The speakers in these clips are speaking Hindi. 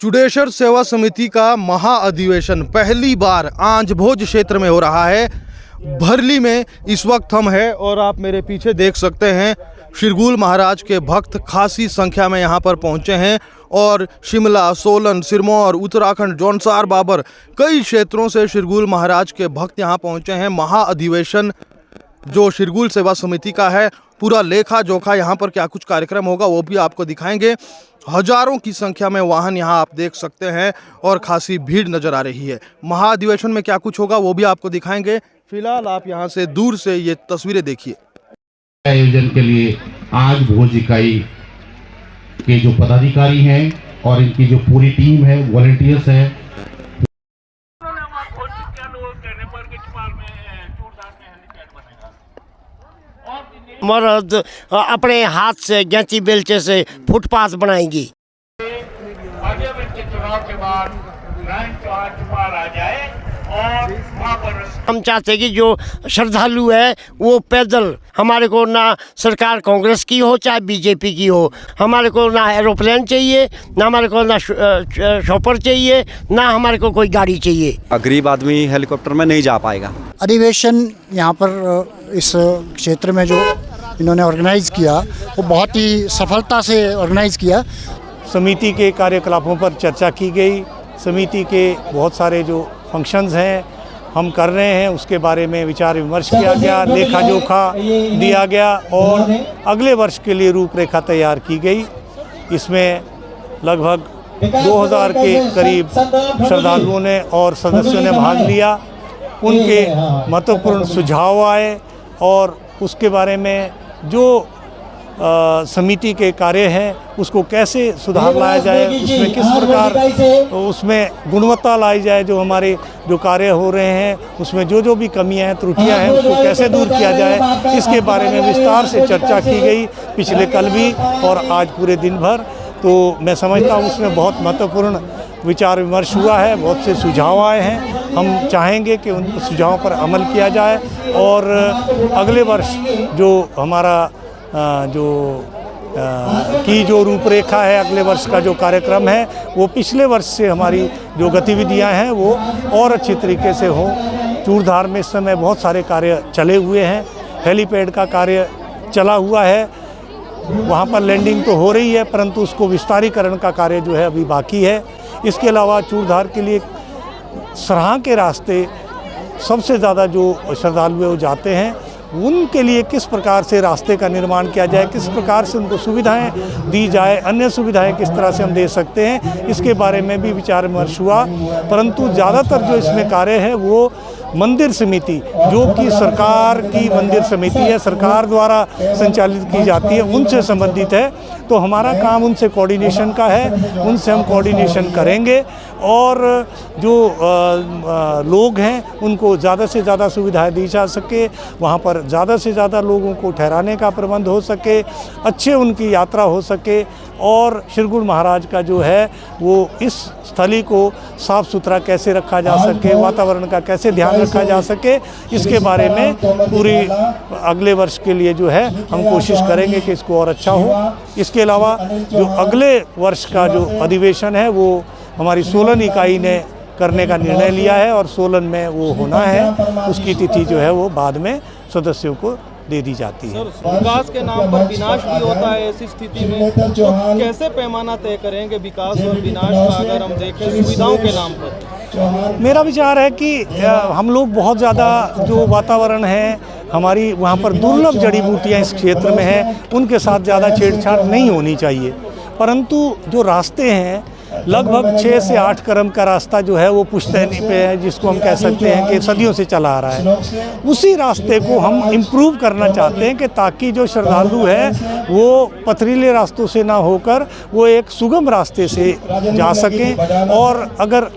चुडेश्वर सेवा समिति का महाअधिवेशन पहली बार आंजभोज क्षेत्र में हो रहा है। भरली में इस वक्त हम हैं और आप मेरे पीछे देख सकते हैं शिरगुल महाराज के भक्त खासी संख्या में यहाँ पर पहुँचे हैं और शिमला, सोलन, सिरमौर, उत्तराखंड, जौनसार, बाबर कई क्षेत्रों से शिरगुल महाराज के भक्त यहाँ पहुँचे हैं। महाअधिवेशन जो शिरगुल सेवा समिति का है, पूरा लेखा जोखा यहाँ पर क्या कुछ कार्यक्रम होगा वो भी आपको दिखाएंगे। हजारों की संख्या में वाहन यहाँ आप देख सकते हैं और खासी भीड़ नजर आ रही है। महाअधिवेशन में क्या कुछ होगा वो भी आपको दिखाएंगे। फिलहाल आप यहाँ से दूर से ये तस्वीरें देखिए। आयोजन के लिए आज भोज इकाई के जो पदाधिकारी हैं और इनकी जो पूरी टीम है, वॉलंटियर्स है, मर्द अपने हाथ से गैंची बेलचे से फुटपाथ बनाएंगी। चुनाव के बाद आ जाए और वहाँ पर हम चाहते हैं कि जो श्रद्धालु है वो पैदल, हमारे को ना सरकार कांग्रेस की हो चाहे बीजेपी की हो, हमारे को ना एरोप्लेन चाहिए, ना हमारे को ना शॉपर चाहिए, ना हमारे को कोई गाड़ी चाहिए। गरीब आदमी हेलीकॉप्टर में नहीं जा पाएगा। अधिवेशन यहाँ पर इस क्षेत्र में जो इन्होंने ऑर्गेनाइज़ किया वो बहुत ही सफलता से ऑर्गेनाइज़ किया। समिति के कार्यकलापों पर चर्चा की गई। समिति के बहुत सारे जो फंक्शंस हैं हम कर रहे हैं उसके बारे में विचार विमर्श किया गया, लेखा जोखा दिया गया और अगले वर्ष के लिए रूपरेखा तैयार की गई। इसमें लगभग 2000 के करीब श्रद्धालुओं ने और सदस्यों ने भाग लिया। उनके महत्वपूर्ण सुझाव आए और उसके बारे में जो समिति के कार्य हैं उसको कैसे सुधार लाया जाए, उसमें किस प्रकार उसमें गुणवत्ता लाई जाए, जो हमारे जो कार्य हो रहे हैं उसमें जो भी कमियां हैं, त्रुटियां हैं, उसको कैसे दूर किया जाए, इसके बारे में विस्तार से चर्चा की गई पिछले कल भी और आज पूरे दिन भर। तो मैं समझता हूँ उसमें बहुत महत्वपूर्ण विचार विमर्श हुआ है, बहुत से सुझाव आए हैं। हम चाहेंगे कि उन सुझावों पर अमल किया जाए और अगले वर्ष जो हमारा जो रूपरेखा है, अगले वर्ष का जो कार्यक्रम है वो पिछले वर्ष से हमारी जो गतिविधियां हैं वो और अच्छी तरीके से हों। चूड़धार में इस समय बहुत सारे कार्य चले हुए हैं। हेलीपैड का कार्य चला हुआ है, वहाँ पर लैंडिंग तो हो रही है परंतु उसको विस्तारीकरण का कार्य जो है अभी बाकी है। इसके अलावा चूड़धार के लिए सराहां के रास्ते सबसे ज़्यादा जो श्रद्धालु जाते हैं उनके लिए किस प्रकार से रास्ते का निर्माण किया जाए, किस प्रकार से उनको सुविधाएं दी जाए, अन्य सुविधाएं किस तरह से हम दे सकते हैं, इसके बारे में भी विचार विमर्श हुआ। परंतु ज़्यादातर जो इसमें कार्य है वो मंदिर समिति, जो कि सरकार की मंदिर समिति है, सरकार द्वारा संचालित की जाती है, उनसे संबंधित है। तो हमारा काम उनसे कोऑर्डिनेशन का है, उनसे हम कोऑर्डिनेशन करेंगे और जो लोग हैं उनको ज़्यादा से ज़्यादा सुविधाएं दी जा सके, वहाँ पर ज़्यादा से ज़्यादा लोगों को ठहराने का प्रबंध हो सके, अच्छे उनकी यात्रा हो सके और शिरगुल महाराज का जो है वो इस स्थली को साफ़ सुथरा कैसे रखा जा सके, वातावरण का कैसे ध्यान रखा जा सके, इसके बारे में पूरी अगले वर्ष के लिए जो है हम कोशिश करेंगे कि इसको और अच्छा हो। इसके अलावा जो अगले वर्ष का जो अधिवेशन है वो हमारी सोलन इकाई ने करने का निर्णय लिया है और सोलन में वो होना है। उसकी तिथि जो है वो बाद में सदस्यों को दे दी जाती है। विकास के नाम पर विनाश भी होता है, ऐसी स्थिति में तो कैसे पैमाना तय करेंगे विकास और विनाश का, अगर हम देखें सुविधाओं के नाम पर? मेरा विचार है कि हम लोग बहुत ज़्यादा जो वातावरण है हमारी, वहाँ पर दुर्लभ जड़ी बूटियाँ इस क्षेत्र में हैं, उनके साथ ज़्यादा छेड़छाड़ नहीं होनी चाहिए। परंतु जो रास्ते हैं लगभग 6 से 8 कदम का रास्ता जो है वो पुश्तैनी पे है, जिसको हम कह सकते हैं कि सदियों से चला आ रहा है। उसी रास्ते को हम इम्प्रूव करना चाहते हैं कि ताकि जो श्रद्धालु है वो पथरीले रास्तों से ना होकर वो एक सुगम रास्ते से जा सकें और अगर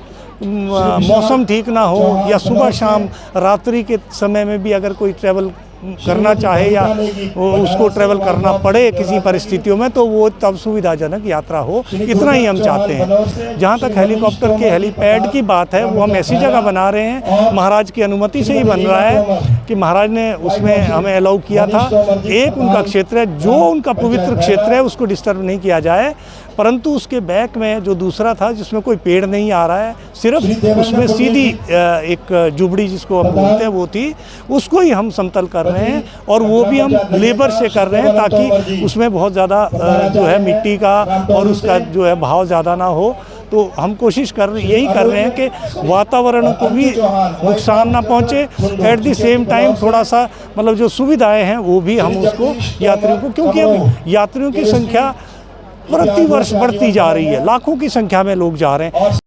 मौसम ठीक ना हो या सुबह शाम रात्रि के समय में भी अगर कोई ट्रैवल करना चाहे या उसको ट्रैवल करना पड़े किसी परिस्थितियों में तो वो तब सुविधाजनक यात्रा हो, इतना ही हम चाहते हैं। जहाँ तक हेलीकॉप्टर के हेलीपैड की बात है वो हम ऐसी जगह बना रहे हैं, महाराज की अनुमति से ही बन रहा है कि महाराज ने उसमें हमें अलाउ किया था। एक उनका क्षेत्र है, जो उनका पवित्र क्षेत्र है उसको डिस्टर्ब नहीं किया जाए, परंतु उसके बैक में जो दूसरा था जिसमें कोई पेड़ नहीं आ रहा है, सिर्फ उसमें सीधी एक जुबड़ी जिसको हम बोलते हैं वो थी, उसको ही हम समतल कर रहे हैं और वो भी हम लेबर से कर रहे हैं ताकि उसमें बहुत ज़्यादा जो है मिट्टी का और उसका जो है भाव ज़्यादा ना हो। तो हम कोशिश यही कर रहे हैं कि वातावरण को भी नुकसान ना पहुंचे, एट द सेम टाइम थोड़ा सा मतलब जो सुविधाएं हैं वो भी हम उसको यात्रियों को, क्योंकि अब यात्रियों की संख्या प्रति वर्ष बढ़ती जा रही है, लाखों की संख्या में लोग जा रहे हैं।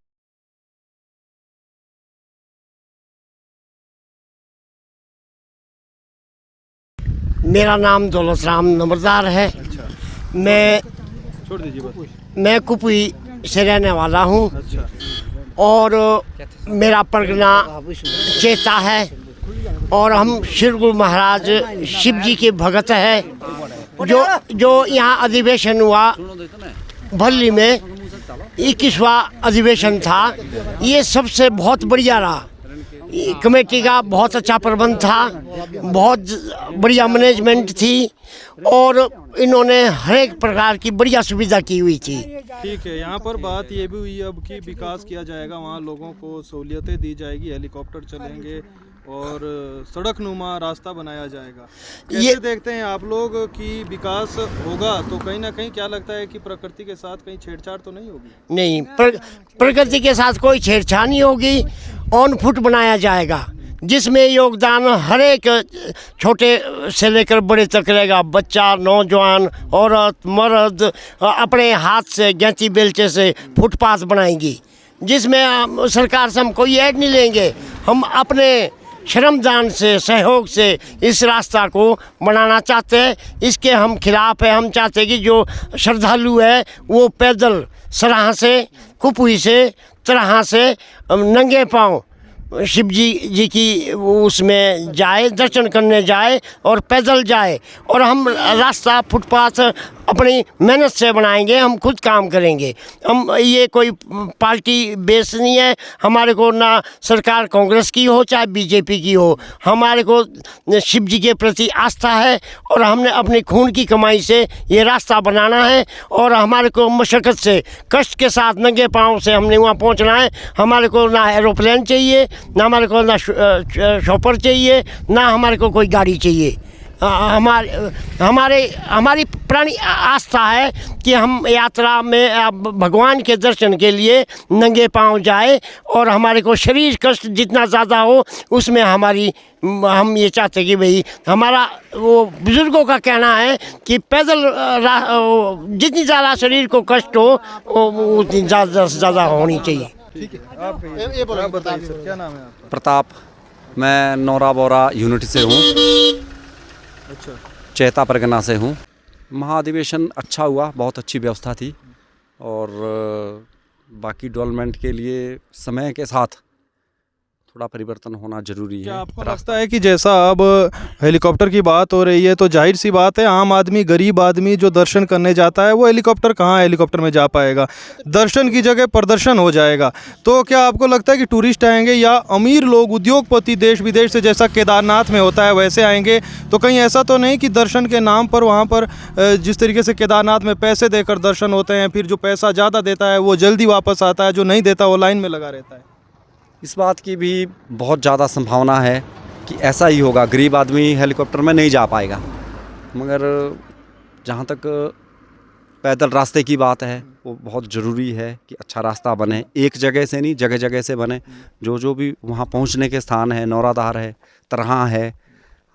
मेरा नाम दौलत राम नंबरदार है। मैं कुपुई से रहने वाला हूँ और मेरा परगना चेता है और हम श्री गुरु महाराज शिव जी के भगत है। जो यहाँ अधिवेशन हुआ भरली में 21वां अधिवेशन था, ये सबसे बहुत बढ़िया रहा। कमेटी का बहुत अच्छा प्रबंध था, बहुत बढ़िया मैनेजमेंट थी और इन्होंने हर एक प्रकार की बढ़िया सुविधा की हुई थी। ठीक है, यहाँ पर बात ये भी हुई अब कि विकास किया जाएगा, वहाँ लोगों को सहूलियतें दी जाएगी, हेलीकॉप्टर चलेंगे और सड़क नुमा रास्ता बनाया जाएगा। कैसे देखते हैं आप लोग कि विकास होगा तो कहीं ना कहीं क्या लगता है कि प्रकृति के साथ कहीं छेड़छाड़ तो नहीं होगी? नहीं, प्रकृति के साथ कोई छेड़छाड़ नहीं होगी। ऑन फुट बनाया जाएगा जिसमें योगदान हर एक छोटे से लेकर बड़े तक रहेगा। बच्चा, नौजवान, औरत, मर्द अपने हाथ से गैंती बेलचे से फुटपाथ बनाएंगी, जिसमें सरकार से हम कोई ऐड नहीं लेंगे। हम अपने श्रमदान से, सहयोग से इस रास्ता को बनाना चाहते हैं। इसके हम खिलाफ है। हम चाहते हैं कि जो श्रद्धालु है वो पैदल सराहा से, कुपुई से, तरहा से नंगे पांव शिव जी की उसमें जाए, दर्शन करने जाए और पैदल जाए। और हम रास्ता फुटपाथ अपनी मेहनत से बनाएंगे, हम खुद काम करेंगे। हम ये कोई पार्टी बेस नहीं है हमारे को, ना सरकार कांग्रेस की हो चाहे बीजेपी की हो। हमारे को शिव जी के प्रति आस्था है और हमने अपनी खून की कमाई से ये रास्ता बनाना है और हमारे को मशक्क़त से, कष्ट के साथ, नंगे पाँव से हमने वहाँ पहुँचना है। हमारे को ना एरोप्लेन चाहिए, ना हमारे को ना शॉपर चाहिए, ना हमारे को कोई गाड़ी चाहिए। हमारी प्राणी आस्था है कि हम यात्रा में भगवान के दर्शन के लिए नंगे पांव जाए और हमारे को शरीर कष्ट जितना ज़्यादा हो उसमें हम ये चाहते कि भाई हमारा वो बुज़ुर्गों का कहना है कि पैदल जितनी ज़्यादा शरीर को कष्ट हो उतनी ज़्यादा से ज़्यादा होनी चाहिए। ठीक है, आप बताइए सर, क्या नाम है आपका? प्रताप, मैं नौरा बोरा यूनिटी से हूँ। अच्छा, चेता परगना से हूँ। महाधिवेशन अच्छा हुआ, बहुत अच्छी व्यवस्था थी और बाकी डेवलपमेंट के लिए समय के साथ थोड़ा परिवर्तन होना जरूरी है। क्या आपको लगता है कि जैसा अब हेलीकॉप्टर की बात हो रही है तो जाहिर सी बात है आम आदमी, गरीब आदमी जो दर्शन करने जाता है वो हेलीकॉप्टर कहाँ हेलीकॉप्टर में जा पाएगा? दर्शन की जगह प्रदर्शन हो जाएगा। तो क्या आपको लगता है कि टूरिस्ट आएंगे या अमीर लोग, उद्योगपति देश विदेश से जैसा केदारनाथ में होता है वैसे आएंगे? तो कहीं ऐसा तो नहीं कि दर्शन के नाम पर वहाँ पर जिस तरीके से केदारनाथ में पैसे देकर दर्शन होते हैं, फिर जो पैसा ज़्यादा देता है वो जल्दी वापस आता है, जो नहीं देता वो लाइन में लगा रहता है? इस बात की भी बहुत ज़्यादा संभावना है कि ऐसा ही होगा। गरीब आदमी हेलीकॉप्टर में नहीं जा पाएगा, मगर जहाँ तक पैदल रास्ते की बात है वो बहुत ज़रूरी है कि अच्छा रास्ता बने। एक जगह से नहीं, जगह जगह से बने। जो भी वहाँ पहुँचने के स्थान है, नौराधार है, तरहा है,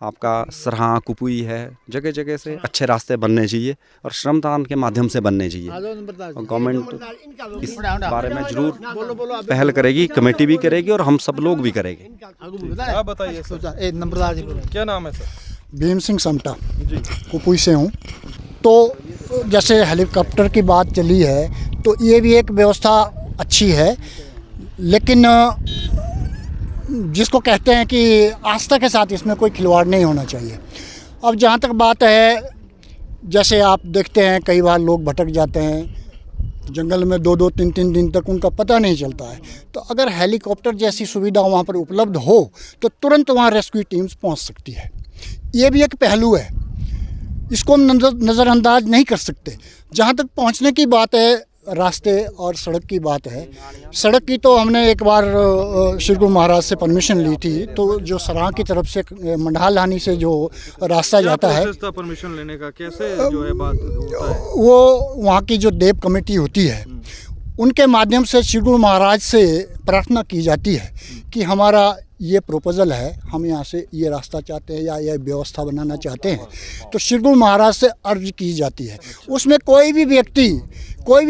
आपका सरहा, कुपुई है, जगह जगह से अच्छे रास्ते बनने चाहिए और श्रमदान के माध्यम से बनने चाहिए। और गवर्नमेंट इस बारे में ज़रूर पहल करेगी, कमेटी भी करेगी और हम सब लोग भी करेंगे। आप बताइए सर, क्या नाम है सर? भीम सिंह समटा, कुपुई से हूँ। तो जैसे हेलीकॉप्टर की बात चली है तो ये भी एक व्यवस्था अच्छी है, लेकिन जिसको कहते हैं कि आस्था के साथ इसमें कोई खिलवाड़ नहीं होना चाहिए। अब जहाँ तक बात है, जैसे आप देखते हैं कई बार लोग भटक जाते हैं, जंगल में 2-2, 3-3 दिन तक उनका पता नहीं चलता है। तो अगर हेलीकॉप्टर जैसी सुविधा वहाँ पर उपलब्ध हो तो तुरंत वहाँ रेस्क्यू टीम्स पहुँच सकती है। ये भी एक पहलू है, इसको हम नज़रअंदाज नहीं कर सकते। जहाँ तक पहुँचने की बात है, रास्ते और सड़क की बात है, सड़क की तो हमने एक बार श्री गुरु महाराज से परमिशन ली थी। तो जो सराह की तरफ से मंडाल लानी से जो रास्ता जाता है, परमिशन लेने का कैसे जो है बात होता है? वो वहाँ की जो देव कमेटी होती है उनके माध्यम से श्री गुरु महाराज से प्रार्थना की जाती है कि हमारा ये प्रपोजल है, हम यहाँ से ये रास्ता चाहते हैं या ये व्यवस्था बनाना चाहते हैं। तो श्री गुरु महाराज से अर्ज की जाती है। उसमें कोई भी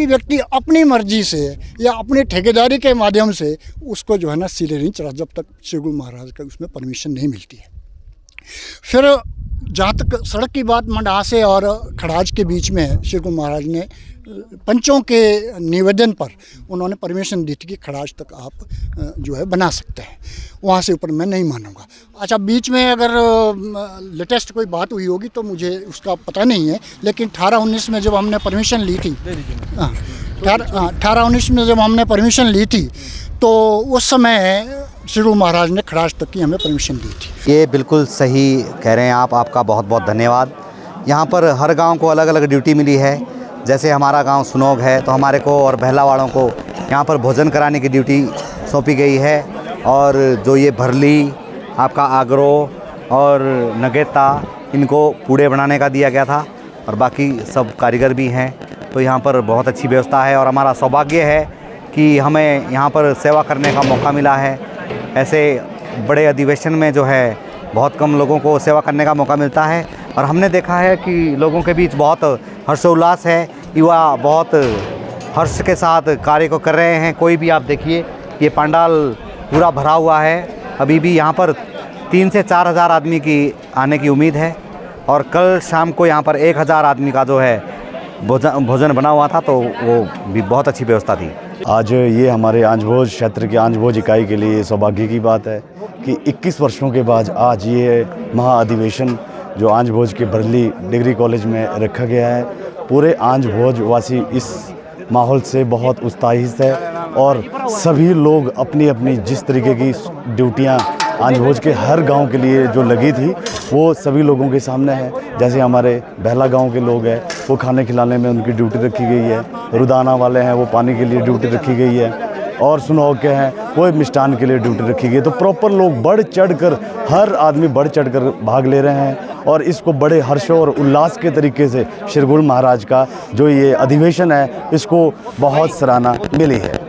व्यक्ति अपनी मर्जी से या अपनी ठेकेदारी के माध्यम से उसको जो है ना सिरे नहीं चढ़ा, जब तक श्री गुरु महाराज का उसमें परमिशन नहीं मिलती है। फिर जहाँ तक सड़क की बात, मंडासे और खड़ाज के बीच में है, श्री गुरु महाराज ने पंचों के निवेदन पर उन्होंने परमिशन दी थी कि खड़ाज तक आप जो है बना सकते हैं, वहाँ से ऊपर मैं नहीं मानूंगा। अच्छा, बीच में अगर लेटेस्ट कोई बात हुई होगी तो मुझे उसका पता नहीं है, लेकिन 18-19 में जब हमने परमिशन ली थी, 18-19 में जब हमने परमिशन ली थी तो उस समय श्री गुरु महाराज ने खड़ाज तक की हमें परमिशन दी थी। ये बिल्कुल सही कह रहे हैं आप, आपका बहुत बहुत धन्यवाद। यहाँ पर हर गांव को अलग अलग ड्यूटी मिली है। जैसे हमारा गांव सुनोग है तो हमारे को और बहला वालों को यहाँ पर भोजन कराने की ड्यूटी सौंपी गई है, और जो ये भरली, आपका आगरो और नगेता, इनको कूड़े बनाने का दिया गया था, और बाकी सब कारीगर भी हैं। तो यहाँ पर बहुत अच्छी व्यवस्था है और हमारा सौभाग्य है कि हमें यहाँ पर सेवा करने का मौका मिला है। ऐसे बड़े अधिवेशन में जो है बहुत कम लोगों को सेवा करने का मौका मिलता है, और हमने देखा है कि लोगों के बीच बहुत हर्षोल्लास है, युवा बहुत हर्ष के साथ कार्य को कर रहे हैं। कोई भी आप देखिए, ये पंडाल पूरा भरा हुआ है। अभी भी यहाँ पर 3 से 4 हज़ार आदमी की आने की उम्मीद है, और कल शाम को यहाँ पर 1,000 आदमी का जो है भोजन बना हुआ था, तो वो भी बहुत अच्छी व्यवस्था थी। आज ये हमारे आंज भोज क्षेत्र की आंज भोज इकाई के लिए सौभाग्य की बात है कि 21 वर्षों के बाद आज ये महाअधिवेशन जो आंज भोज के भरली डिग्री कॉलेज में रखा गया है। पूरे आंज भोज वासी इस माहौल से बहुत उत्साहित है, और सभी लोग अपनी अपनी जिस तरीके की ड्यूटियाँ आंज भोज के हर गांव के लिए जो लगी थी वो सभी लोगों के सामने है। जैसे हमारे बहला गांव के लोग हैं, वो खाने खिलाने में उनकी ड्यूटी रखी गई है। रुदाना वाले हैं, वो पानी के लिए ड्यूटी रखी गई है, और सुनौग के हैं, वो मिष्ठान के लिए ड्यूटी रखी गई है। तो प्रॉपर लोग बढ़ चढ़ कर, हर आदमी बढ़ चढ़ कर भाग ले रहे हैं, और इसको बड़े हर्ष और उल्लास के तरीके से श्री गुरु महाराज का जो ये अधिवेशन है, इसको बहुत सराहना मिली है।